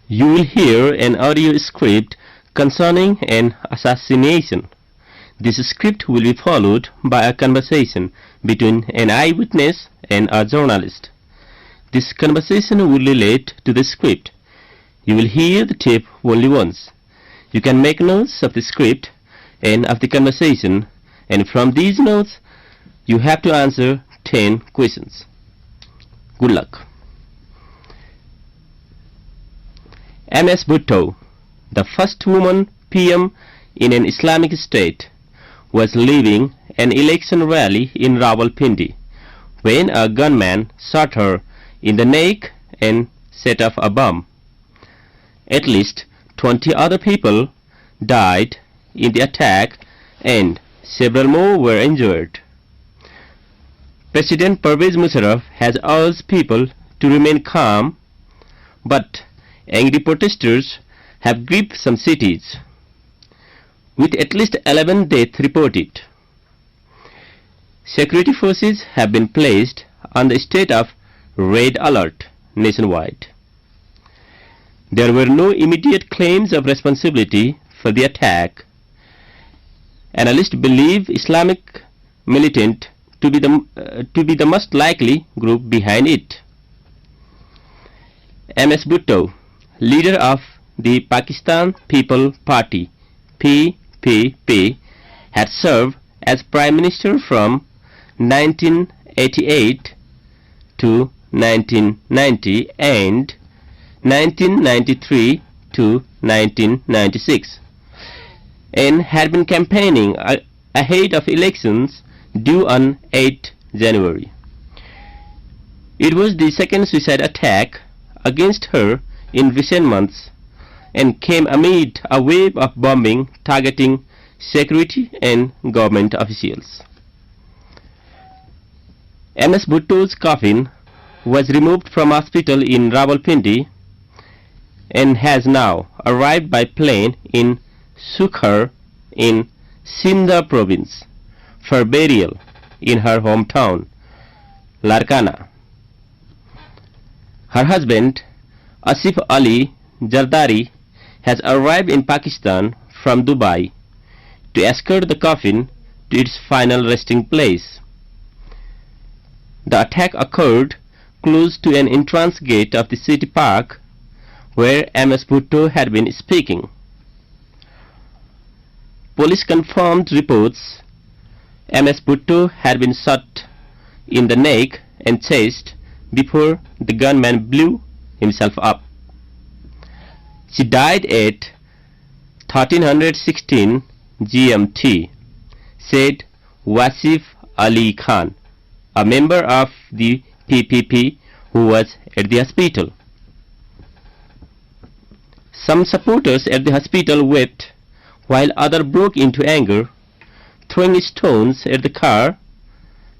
You will hear an audio script concerning an assassination. This script will be followed by a conversation between an eyewitness and a journalist. This conversation will relate to the script. You will hear the tape only once. You can make notes of the script and of the conversation, and from these notes you have to answer 10 questions. Good luck. MS Bhutto, the first woman PM in an Islamic state, was leaving an election rally in Rawalpindi when a gunman shot her in the neck and set off a bomb. At least 20 other people died in the attack and several more were injured. President Pervez Musharraf has urged people to remain calm, but angry protesters have gripped some cities, with at least 11 deaths reported. Security forces have been placed on the state of red alert nationwide. There were no immediate claims of responsibility for the attack. Analysts believe Islamic militant to be the most likely group behind it. MS Bhutto, leader of the Pakistan People Party (PPP), had served as Prime Minister from 1988 to 1990 and 1993 to 1996, and had been campaigning ahead of elections due on 8 January. It was the second suicide attack against her in recent months and came amid a wave of bombing targeting security and government officials. MS Bhutto's coffin was removed from hospital in Rawalpindi and has now arrived by plane in Sukhar in Sindh province for burial in her hometown, Larkana. Her husband, Asif Ali Zardari, has arrived in Pakistan from Dubai to escort the coffin to its final resting place. The attack occurred close to an entrance gate of the city park where MS Bhutto had been speaking. Police confirmed reports MS Bhutto had been shot in the neck and chest before the gunman blew himself up. She died at 1316 GMT, said Wasif Ali Khan, a member of the PPP who was at the hospital. Some supporters at the hospital wept while others broke into anger, throwing stones at the car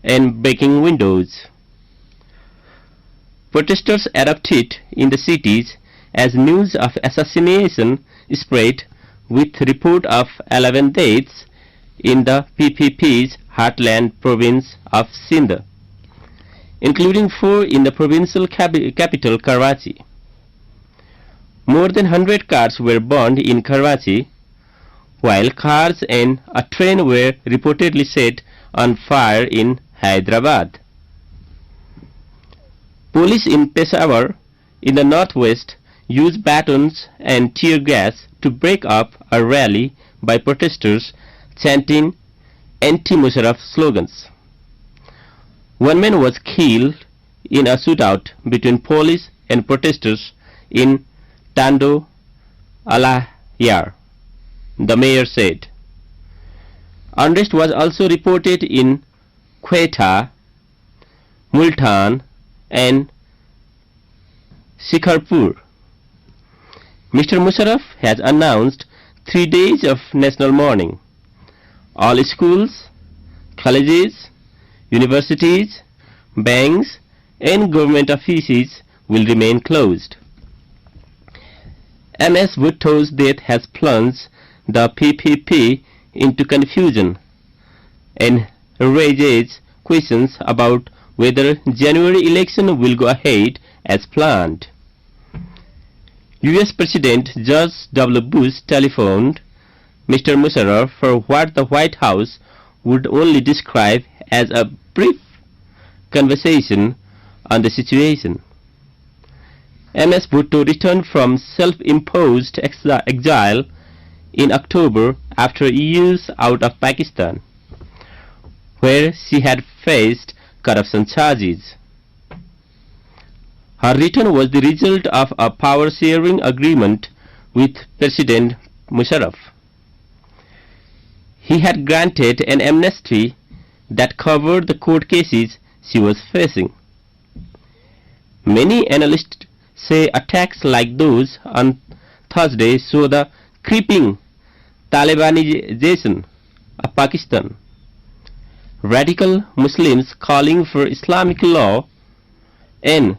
and breaking windows. Protesters erupted in the cities as news of assassination spread, with report of 11 deaths in the PPP's heartland province of Sindh, including 4 in the provincial capital Karachi. More than 100 cars were burned in Karachi, while cars and a train were reportedly set on fire in Hyderabad. Police in Peshawar, in the northwest, used batons and tear gas to break up a rally by protesters chanting anti-Musharraf slogans. One man was killed in a shootout between police and protesters in Tando Alayar, the mayor said. Unrest was also reported in Quetta, Multan and Shikarpur. Mr. Musharraf has announced 3 days of national mourning. All schools, colleges, universities, banks and government offices will remain closed. MS Bhutto's death has plunged the PPP into confusion and raises questions about whether January election will go ahead as planned. US President George W. Bush telephoned Mr. Musharraf for what the White House would only describe as a brief conversation on the situation. Ms. Bhutto returned from self-imposed exile in October after years out of Pakistan, where she had faced corruption charges. Her return was the result of a power-sharing agreement with President Musharraf. He had granted an amnesty that covered the court cases she was facing. Many analysts say attacks like those on Thursday show the creeping Talibanization of Pakistan. Radical Muslims calling for Islamic law and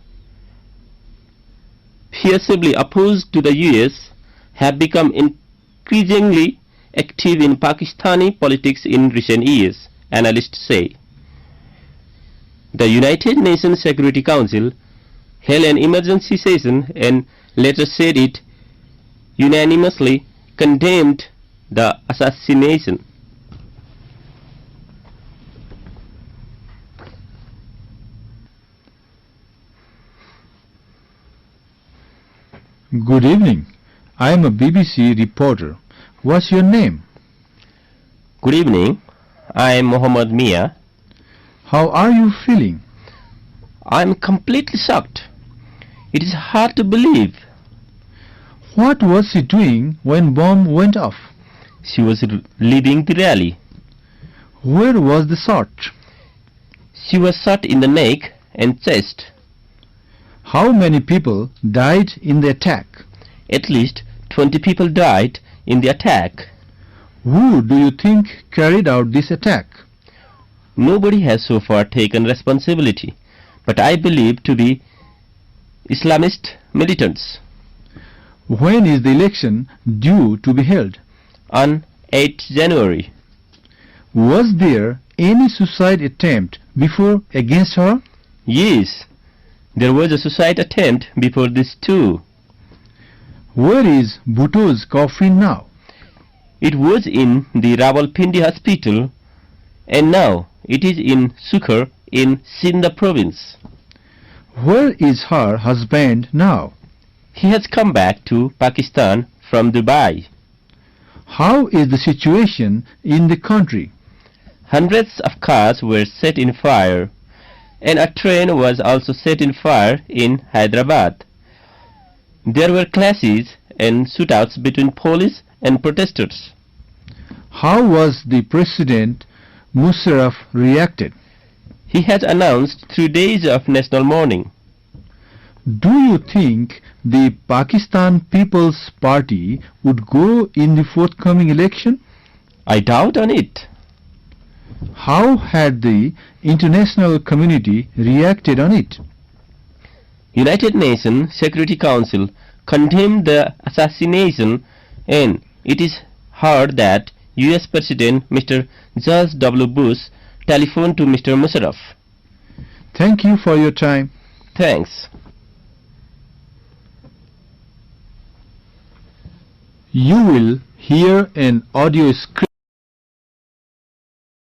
fiercely opposed to the US have become increasingly active in Pakistani politics in recent years, analysts say. The United Nations Security Council held an emergency session and later said it unanimously condemned the assassination. Good evening. I am a BBC reporter. What's your name? Good evening. I am Mohammed Mia. How are you feeling? I am completely shocked. It is hard to believe. What was she doing when bomb went off? She was leaving the rally. Where was the shot? She was shot in the neck and chest. How many people died in the attack? At least 20 people died in the attack. Who do you think carried out this attack? Nobody has so far taken responsibility, but I believe to be Islamist militants. When is the election due to be held? On 8th January. Was there any suicide attempt before against her? Yes, there was a suicide attempt before this too. Where is Bhutto's coffin now? It was in the Rawalpindi hospital and now it is in Sukhar in Sindh province. Where is her husband now? He has come back to Pakistan from Dubai. How is the situation in the country? Hundreds of cars were set in fire and a train was also set in fire in Hyderabad. There were clashes and shootouts between police and protesters. How was the President Musharraf reacted? He has announced 3 days of national mourning. Do you think the Pakistan People's Party would go in the forthcoming election? I doubt on it. How had the international community reacted on it? United Nations Security Council condemned the assassination and it is heard that US President Mr. George W. Bush telephoned to Mr. Musharraf. Thank you for your time. Thanks. You will hear an audio script